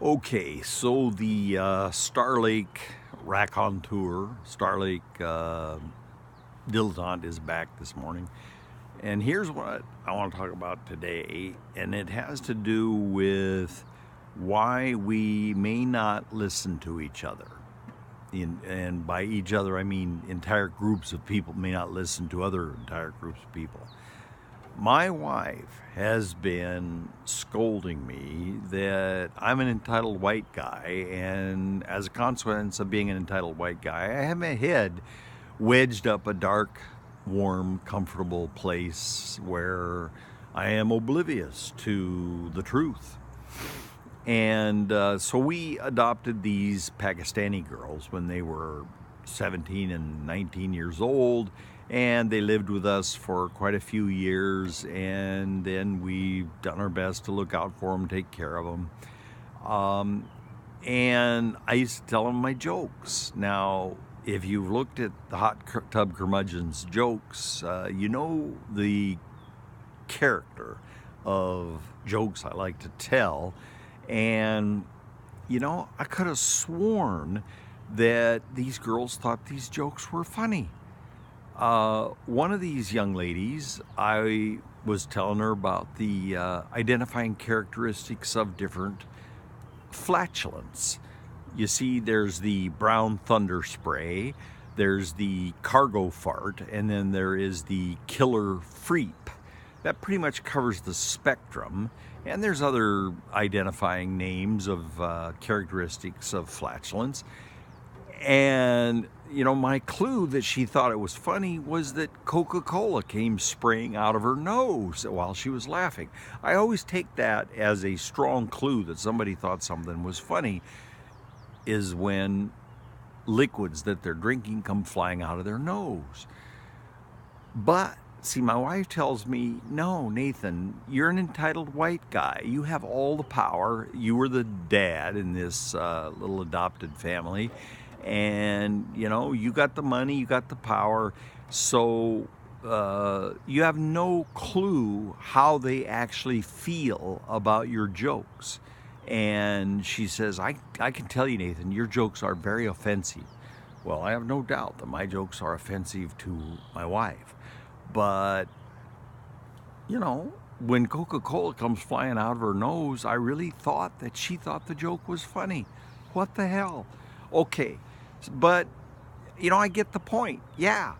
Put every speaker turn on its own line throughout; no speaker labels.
Okay, so the Star Lake raconteur, Star Lake dilettante is back this morning. And here's what I want to talk about today, and it has to do with why we may not listen to each other. And by each other, I mean entire groups of people may not listen to other entire groups of people. My wife has been scolding me that I'm an entitled white guy, and as a consequence of being an entitled white guy, I have my head wedged up a dark, warm, comfortable place where I am oblivious to the truth. And so we adopted these Pakistani girls when they were 17 and 19 years old, and they lived with us for quite a few years, and then we've done our best to look out for them, take care of them. And I used to tell them my jokes. Now, if you've looked at the Hot Tub Curmudgeon's jokes, you know the character of jokes I like to tell. And, you know, I could have sworn that these girls thought these jokes were funny. One of these young ladies, I was telling her about the identifying characteristics of different flatulence. You see, there's the brown thunder spray, there's the cargo fart, and then there is the killer freep. That pretty much covers the spectrum. And there's other identifying names of characteristics of flatulence. And, you know, my clue that she thought it was funny was that Coca-Cola came spraying out of her nose while she was laughing. I always take that as a strong clue that somebody thought something was funny, is when liquids that they're drinking come flying out of their nose. But see, my wife tells me, no, Nathan, you're an entitled white guy. You have all the power. You were the dad in this little adopted family. And, you know, you got the money, you got the power. So you have no clue how they actually feel about your jokes. And she says, I can tell you, Nathan, your jokes are very offensive. Well, I have no doubt that my jokes are offensive to my wife. But, you know, when Coca-Cola comes flying out of her nose, I really thought that she thought the joke was funny. What the hell? Okay, but, you know, I get the point. Yeah,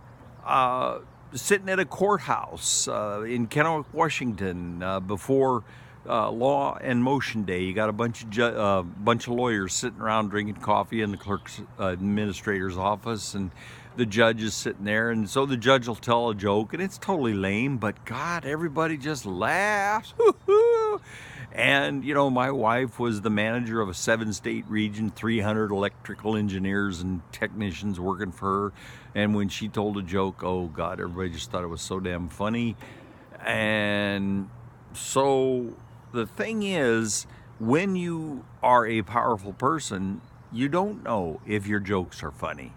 sitting at a courthouse in Kennewick, Washington, before Law and Motion Day, you got a bunch of lawyers sitting around drinking coffee in the clerk's administrator's office, and the judge is sitting there, and so the judge will tell a joke, and it's totally lame, but God, everybody just laughs. And, you know, my wife was the manager of a 7-state region, 300 electrical engineers and technicians working for her, and when she told a joke, oh God, everybody just thought it was so damn funny. And so the thing is, when you are a powerful person, you don't know if your jokes are funny.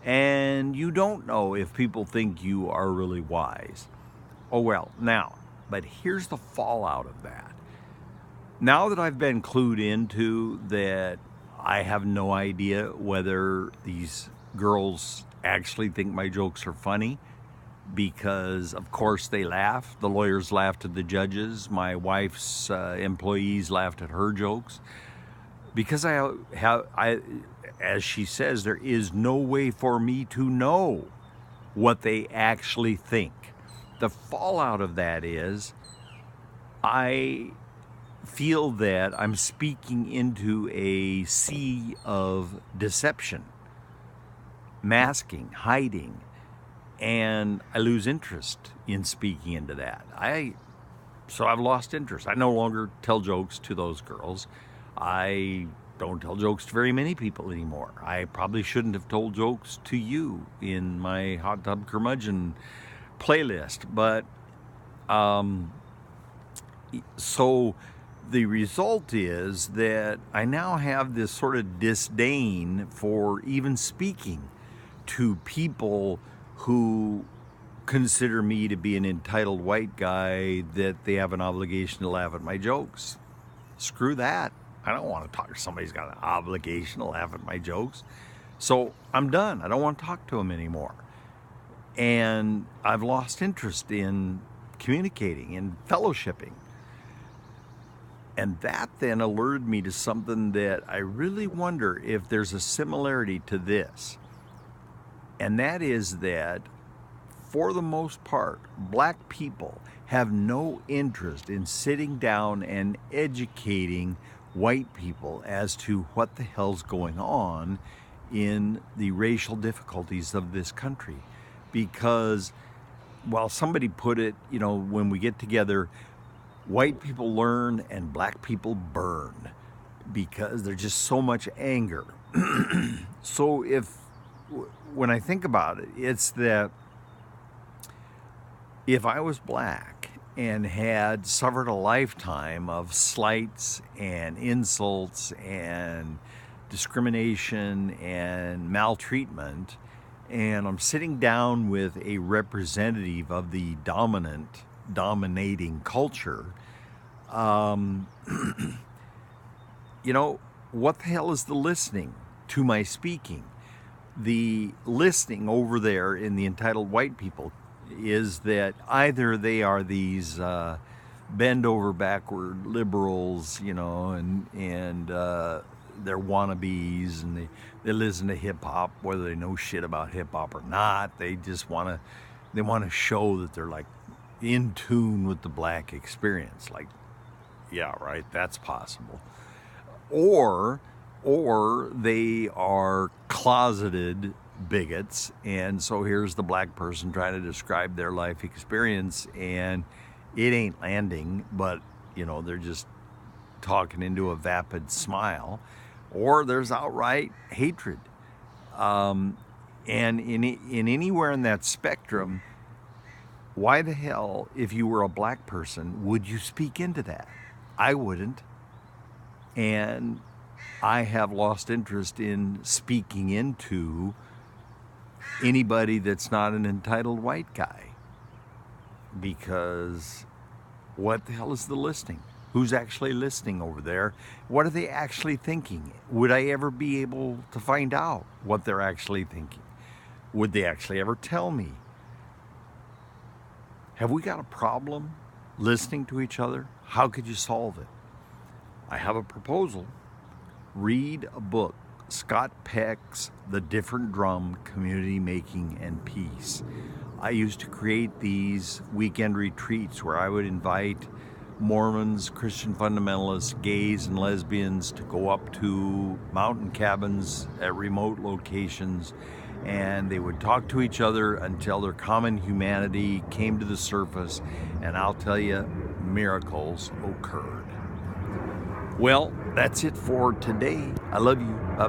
And you don't know if people think you are really wise. Oh well, now, but here's the fallout of that. Now that I've been clued into that, I have no idea whether these girls actually think my jokes are funny, because of course they laugh. The lawyers laughed at the judges. My wife's employees laughed at her jokes. Because as she says, there is no way for me to know what they actually think. The fallout of that is, I feel that I'm speaking into a sea of deception, masking, hiding, and I lose interest in speaking into that. So I've lost interest. I no longer tell jokes to those girls. I don't tell jokes to very many people anymore. I probably shouldn't have told jokes to you in my Hot Tub Curmudgeon playlist, but so the result is that I now have this sort of disdain for even speaking to people who consider me to be an entitled white guy, that they have an obligation to laugh at my jokes. Screw that. I don't want to talk to somebody who's got an obligation to laugh at my jokes. So I'm done. I don't want to talk to them anymore. And I've lost interest in communicating and fellowshipping. And that then alerted me to something that I really wonder if there's a similarity to this. And that is that, for the most part, black people have no interest in sitting down and educating white people as to what the hell's going on in the racial difficulties of this country. Because, well, somebody put it, you know, when we get together, white people learn and black people burn, because there's just so much anger. So when I think about it, it's that if I was black and had suffered a lifetime of slights and insults and discrimination and maltreatment, and I'm sitting down with a representative of the dominating culture, you know, what the hell is the listening to my speaking? The listening over there in the entitled white people is that either they are these bend over backward liberals, you know, and they're wannabes, and they listen to hip hop, whether they know shit about hip hop or not. They just want to show that they're like in tune with the black experience. Like, yeah, right, that's possible. Or they are closeted bigots, and so here's the black person trying to describe their life experience, and it ain't landing, but you know, they're just talking into a vapid smile. Or there's outright hatred. And in anywhere in that spectrum, why the hell, if you were a black person, would you speak into that? I wouldn't. And I have lost interest in speaking into anybody that's not an entitled white guy. Because what the hell is the listening? Who's actually listening over there? What are they actually thinking? Would I ever be able to find out what they're actually thinking? Would they actually ever tell me? Have we got a problem listening to each other? How could you solve it? I have a proposal. Read a book, Scott Peck's The Different Drum, Community Making and Peace. I used to create these weekend retreats where I would invite Mormons, Christian fundamentalists, gays, and lesbians to go up to mountain cabins at remote locations, and they would talk to each other until their common humanity came to the surface, and I'll tell you, miracles occurred. Well, that's it for today. I love you. Bye-bye.